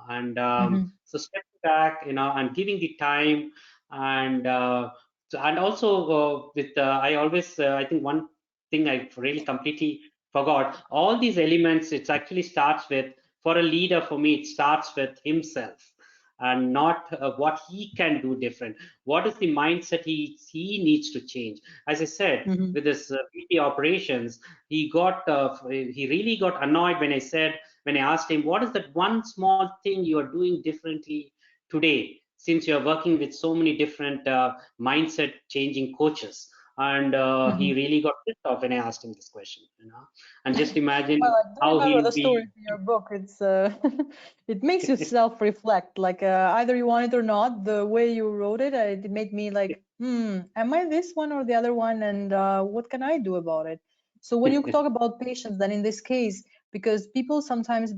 and Mm-hmm. so stepping back, and giving the time. And and also with I always I think one thing I really completely forgot, all these elements, it actually starts with, for a leader, for me, it starts with himself, and not what he can do different. What is the mindset he needs to change? As I said, Mm-hmm. with this VP operations, he really got annoyed when I asked him, what is that one small thing you are doing differently today, since you're working with so many different mindset changing coaches? And Mm-hmm. he really got pissed off when I asked him this question. And just Well, imagine I do how remember the he'll story be. in your book. It's it makes you self-reflect. Like either you want it or not, the way you wrote it, it made me like, am I this one or the other one? And what can I do about it? So when you talk about patience, then in this case, because people sometimes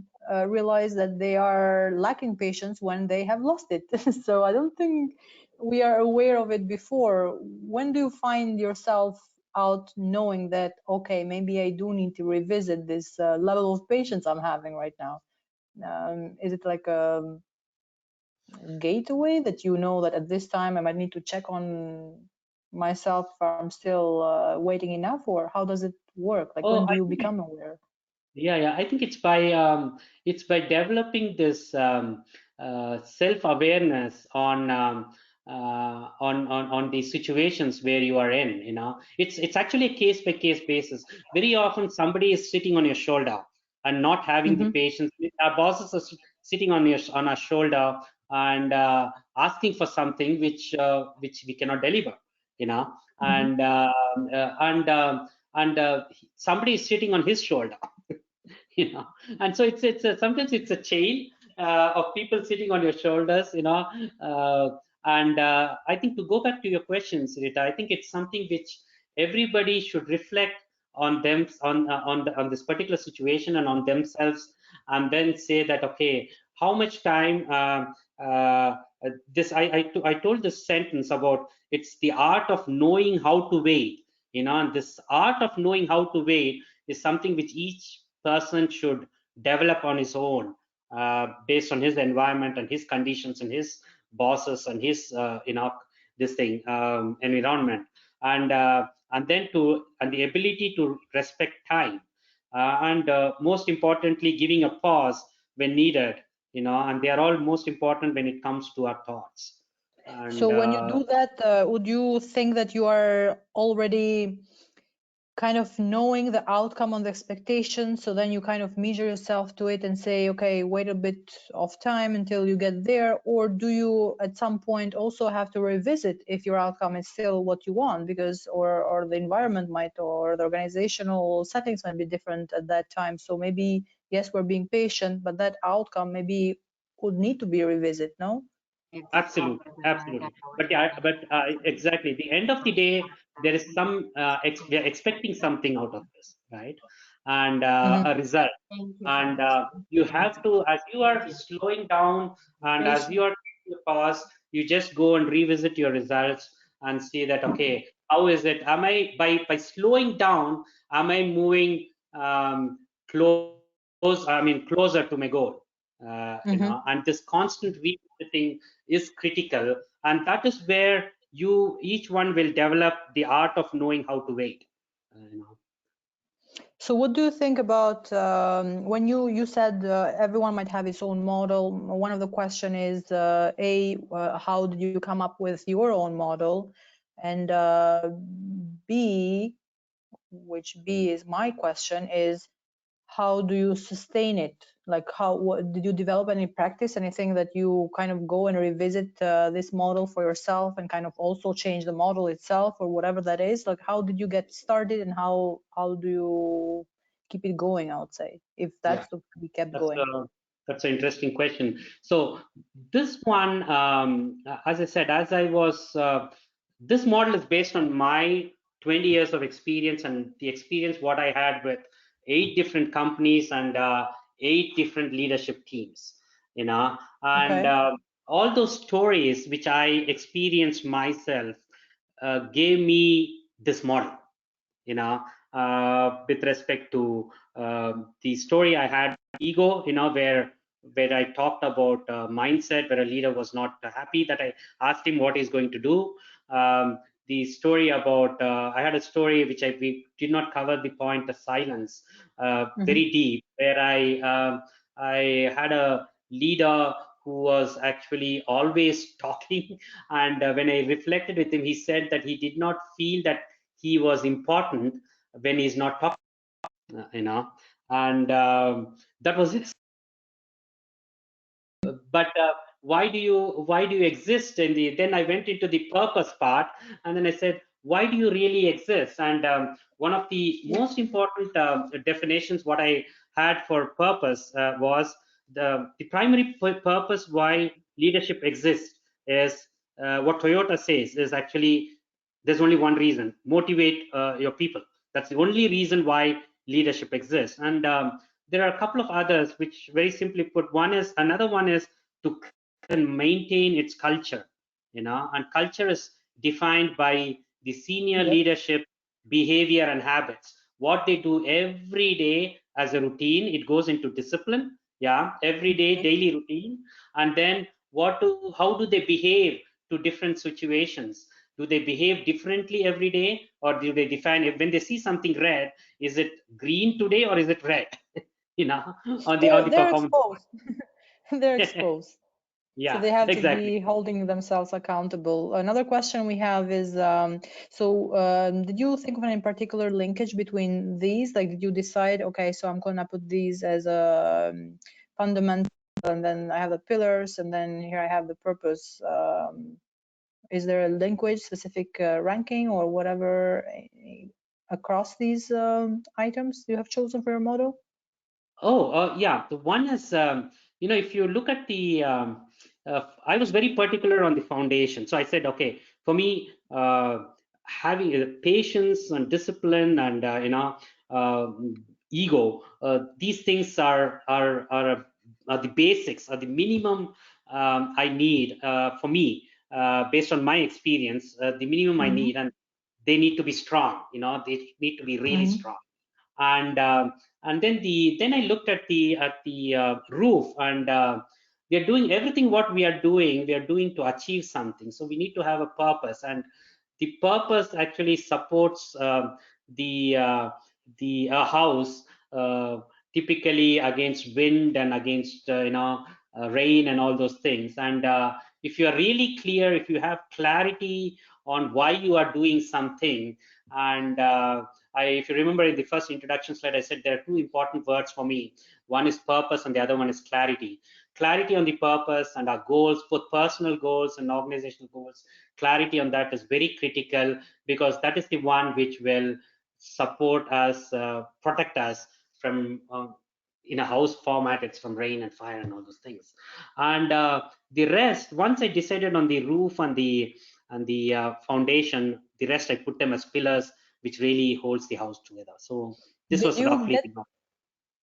realize that they are lacking patience when they have lost it. So I don't think we are aware of it before. When do you find yourself out knowing that, okay, maybe I do need to revisit this level of patience I'm having right now? Is it like a gateway that you know that at this time I might need to check on myself if I'm still waiting enough, or how does it work? Like Oh, when do I you think become aware? yeah. I think it's by developing this self-awareness on the situations where you are in. You know, it's actually a case-by-case basis. Very often, somebody is sitting on your shoulder and not having the Mm-hmm. patience. Our bosses are sitting on our shoulder and asking for something which we cannot deliver. You know, Mm-hmm. and somebody is sitting on his shoulder. You know, and so sometimes it's a chain of people sitting on your shoulders, you know. And I think, to go back to your questions, Rita, I think it's something which everybody should reflect on them, on this particular situation and on themselves, and then say that, okay, how much time this I told this sentence about, it's the art of knowing how to wait, you know. And this art of knowing how to wait is something which each person should develop on his own, based on his environment and his conditions and his bosses and his this thing, environment, and then and the ability to respect time, and most importantly, giving a pause when needed, you know. And they are all most important when it comes to our thoughts. So And when you do that, would you think that you are already kind of knowing the outcome on the expectation, so then you kind of measure yourself to it and say, okay, wait a bit of time until you get there? Or do you at some point also have to revisit if your outcome is still what you want, because or the environment might, or the organizational settings might be different at that time? So maybe, yes, we're being patient, but that outcome maybe would need to be revisited, no? Absolutely. But yeah, exactly. The end of the day, there is some we are expecting something out of this, right? And Mm-hmm. a result. And you have to, as you are slowing down and as you are taking a pause, you just go and revisit your results and see that, okay, how is it? Am I, by slowing down, am I moving closer to my goal? You Mm-hmm. know, and this constant revisiting is critical, and that is where each one will develop the art of knowing how to wait. You know. So what do you think about when you said everyone might have its own model? One of the question is how did you come up with your own model, and B, which B is my question, is how do you sustain it? Like, did you develop any practice, anything that you kind of go and revisit this model for yourself and kind of also change the model itself, or whatever that is? Like, how did you get started, and how do you keep it going, I would say, if Yeah. that's to be kept That's going? that's an interesting question. So this one, as I said, this model is based on my 20 years of experience, and the experience what I had with 8 different companies and 8 different leadership teams. You know, and Okay. all those stories which I experienced myself gave me this model. You know, with respect to the story I had, ego, you know, where I talked about mindset, where a leader was not happy that I asked him what he's going to do. The story about I had a story which we did not cover the point of silence Mm-hmm. very deep, where I had a leader who was actually always talking, and when I reflected with him, he said that he did not feel that he was important when he's not talking, you know. And that was it. But why do you exist in the then I went into the purpose part, and then I said, why do you really exist? And one of the most important definitions what I had for purpose was the primary purpose why leadership exists is what Toyota says is actually there's only one reason: motivate your people. That's the only reason why leadership exists. And there are a couple of others which, very simply put, another one is to maintain its culture, you know. And culture is defined by the senior Yep. leadership behavior and habits, what they do every day as a routine. It goes into discipline, yeah, every day Okay. daily routine. And then how do they behave to different situations, Do they behave differently every day, or do they define it when they see something red? Is it green today or is it red? You know, on the They're performance. exposed. They're exposed. So Yeah, they have to exactly. be holding themselves accountable. Another question we have is, did you think of any particular linkage between these? Like, did you decide, okay, so I'm gonna put these as a fundamental, and then I have the pillars, and then here I have the purpose. Is there a linkage, specific ranking, or whatever across these items you have chosen for your model? Oh, yeah. The one is, if you look at the, I was very particular on the foundation. So I said, okay, for me, having patience and discipline and, ego, these things are the basics, are the minimum I need for me, based on my experience, the minimum I need, and they need to be strong, they need to be really strong. And then I looked at the roof, and we are doing everything what we are doing to achieve something. So we need to have a purpose, and the purpose actually supports the house, uh, typically against wind and against rain and all those things. And if you are really clear, if you have clarity on why you are doing something, and if you remember in the first introduction slide, I said there are two important words for me. One is purpose and the other one is clarity. Clarity on the purpose and our goals, both personal goals and organizational goals. Clarity on that is very critical, because that is the one which will support us, protect us from, in a house format, it's from rain and fire and all those things. And the rest, once I decided on the roof and the foundation, the rest I put them as pillars, which really holds the house together. So this Did was you roughly get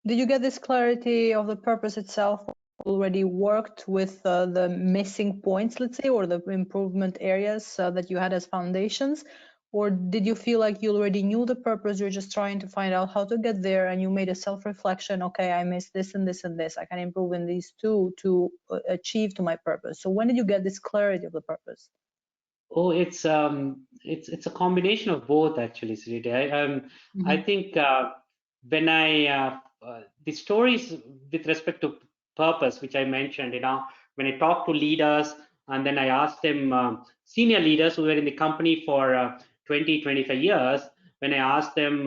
Did you get this clarity of the purpose itself already worked with the missing points, let's say, or the improvement areas that you had as foundations? Or did you feel like you already knew the purpose, you're just trying to find out how to get there, and you made a self-reflection, okay, I missed this and this and this, I can improve in these two to achieve to my purpose? So when did you get this clarity of the purpose? Oh, it's a combination of both, actually, Sriti. I think when the stories with respect to purpose, which I mentioned, when I talk to leaders, and then I asked them, senior leaders who were in the company for 20, 25 years, when I asked them,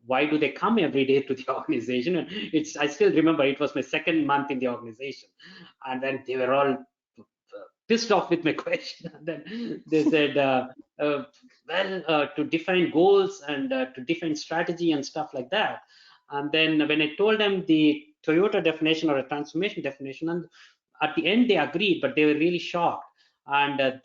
why do they come every day to the organization? And I still remember it was my second month in the organization, and then they were all pissed off with my question. And then they said, to define goals and to define strategy and stuff like that. And then when I told them the Toyota definition or a transformation definition, and at the end they agreed, but they were really shocked. And I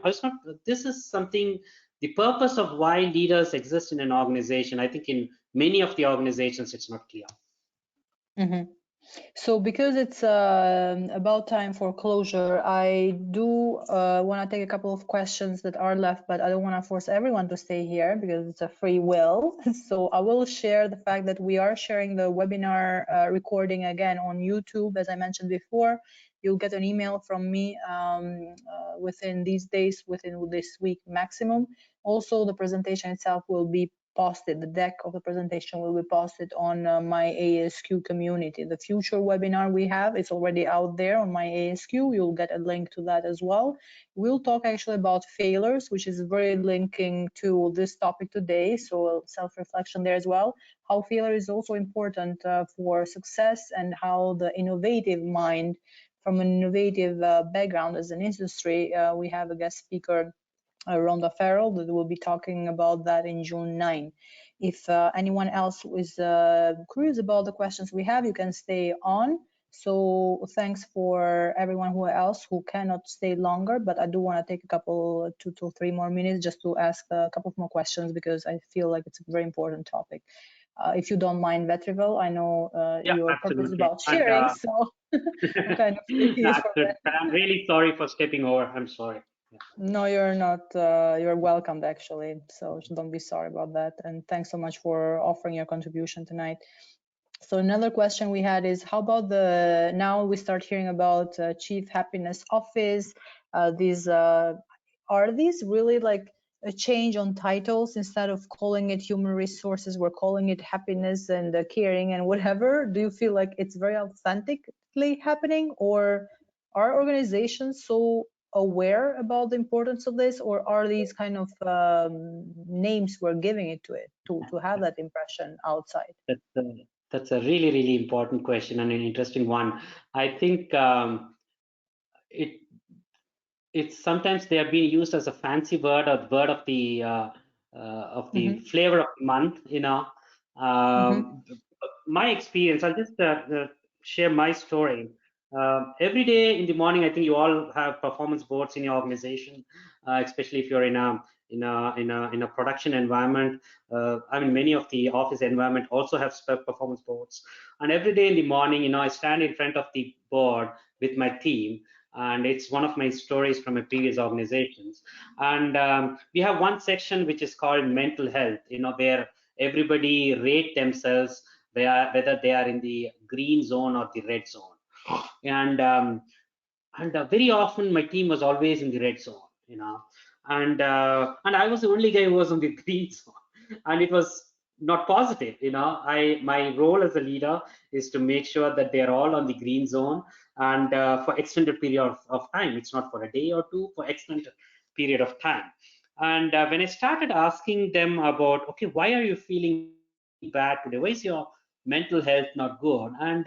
was not. This is something. The purpose of why leaders exist in an organization, I think in many of the organizations, it's not clear. Mm-hmm. So because it's about time for closure, I do want to take a couple of questions that are left, but I don't want to force everyone to stay here because it's a free will. So I will share the fact that we are sharing the webinar recording again on YouTube. As I mentioned before, you'll get an email from me within these days, within this week maximum. Also, the presentation itself will be posted, the deck of the presentation will be posted on my ASQ community. The future webinar we have is already out there on my ASQ. You'll get a link to that as well. We'll talk actually about failures, which is very linking to this topic today. So self-reflection there as well. How failure is also important for success, and how the innovative mind from an innovative background as an industry. We have a guest speaker, Rhonda Farrell, that will be talking about that in June 9. If anyone else is curious about the questions we have, you can stay on. So thanks for everyone else who cannot stay longer, but I do want to take a couple, 2 to 3 more minutes just to ask a couple of more questions, because I feel like it's a very important topic. If you don't mind, Vetrivel, I know Yeah, your purpose is absolutely. about sharing, so I'm kind of pleased for that. But I'm really sorry for stepping over. I'm sorry. Yeah. No, you're not. You're welcomed, actually. So don't be sorry about that. And thanks so much for offering your contribution tonight. So another question we had is, how about now we start hearing about Chief Happiness Office, these are these really like a change on titles? Instead of calling it human resources, we're calling it happiness and caring and whatever. Do you feel like it's very authentically happening, or are organizations so aware about the importance of this, or are these kind of names we're giving it to have that impression outside? That's a really, really important question and an interesting one. I think it's sometimes they are being used as a fancy word or word of the flavor of the month. My experience, I'll just share my story. Every day in the morning, I think you all have performance boards in your organization, especially if you're in a production environment. I mean, many of the office environment also have performance boards. And every day in the morning, I stand in front of the board with my team, and it's one of my stories from my previous organizations. And we have one section which is called mental health, where everybody rate themselves whether they are in the green zone or the red zone. And very often my team was always in the red zone, and I was the only guy who was on the green zone, and it was not positive. My role as a leader is to make sure that they are all on the green zone, and for extended period of time. It's not for a day or two, for extended period of time. And when I started asking them about, okay, why are you feeling bad today? Why is your mental health not good? And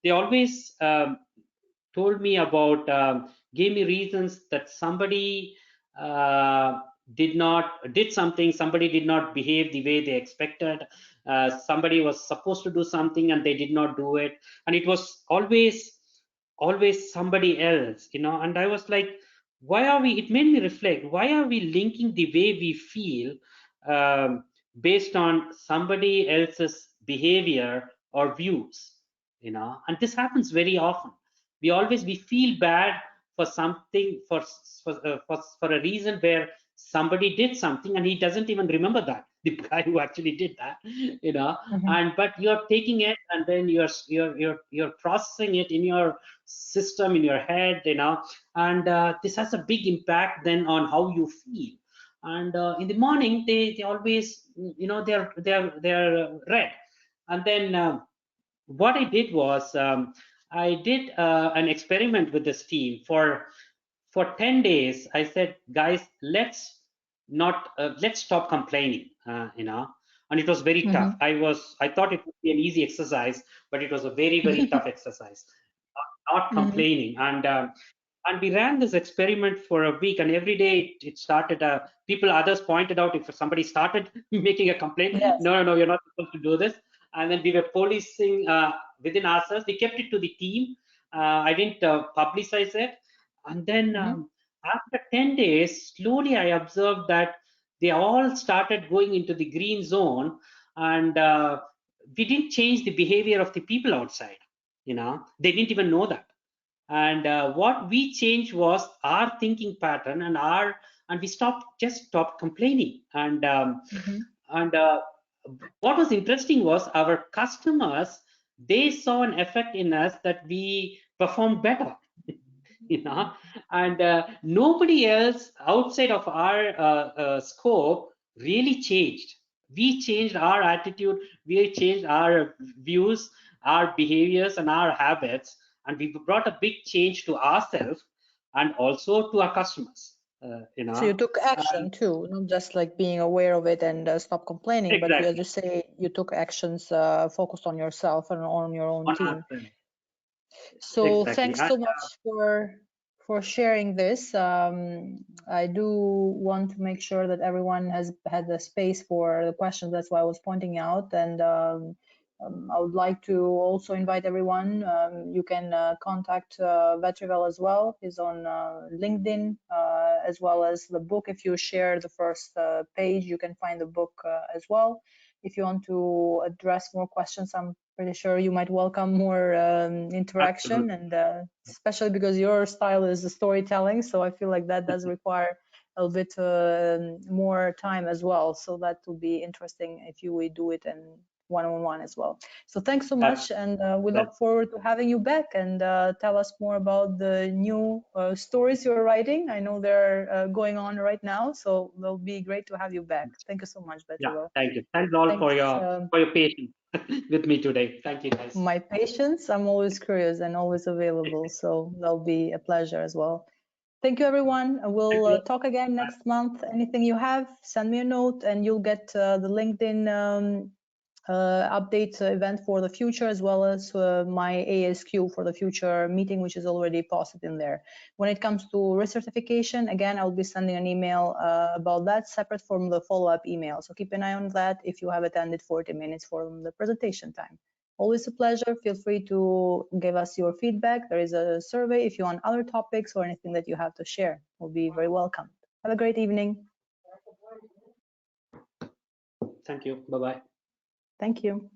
they always told me about, gave me reasons that somebody did something, somebody did not behave the way they expected, somebody was supposed to do something and they did not do it, and it was always somebody else, and I was like, it made me reflect, why are we linking the way we feel based on somebody else's behavior or views, and this happens very often. We feel bad for something, for a reason where somebody did something and he doesn't even remember that, the guy who actually did that, and but you're taking it and then you're processing it in your system, in your head, and this has a big impact then on how you feel. And in the morning they always, they're red. And then what I did was, I did an experiment with this team for 10 days. I said, guys, let's stop complaining, and it was very tough. I thought it would be an easy exercise, but it was a very, very tough exercise, not complaining. And we ran this experiment for a week, and every day it started, others pointed out if somebody started making a complaint, Yes. no, you're not supposed to do this. And then we were policing within ourselves. We kept it to the team. I didn't publicize it. And then after 10 days, slowly I observed that they all started going into the green zone, and we didn't change the behavior of the people outside. They didn't even know that. And what we changed was our thinking pattern, and we stopped complaining. And what was interesting was our customers, they saw an effect in us that we performed better. And nobody else outside of our scope really changed. We changed our attitude, we changed our views, our behaviors, and our habits, and we brought a big change to ourselves and also to our customers. So you took action too, not just like being aware of it and stop complaining, exactly. but as you say, you took actions focused on yourself and on your own team. So exactly. thanks so much for sharing this. I do want to make sure that everyone has had the space for the questions. That's why I was pointing out. And I would like to also invite everyone. You can contact Vetrivel as well. He's on LinkedIn, as well as the book. If you share the first page, you can find the book as well. If you want to address more questions, I'm pretty sure you might welcome more interaction. Absolutely. And especially because your style is the storytelling, so I feel like that does require a little bit more time as well. So that would be interesting if you would do it and one-on-one as well. So thanks so much, and we look forward to having you back and tell us more about the new stories you're writing. I know they're going on right now, so it'll be great to have you back. Thank you so much, Vetrivel. Yeah, thank you. Thanks all for your patience with me today. Thank you, guys. My patience. I'm always curious and always available, so that'll be a pleasure as well. Thank you, everyone. We'll talk again next month. Anything you have, send me a note, and you'll get the LinkedIn update event for the future, as well as my ASQ for the future meeting, which is already posted in there. When it comes to recertification, again, I'll be sending an email about that separate from the follow-up email. So keep an eye on that if you have attended 40 minutes from the presentation time. Always a pleasure. Feel free to give us your feedback. There is a survey if you want other topics or anything that you have to share. Will be very welcome. Have a great evening. Thank you. Bye-bye. Thank you.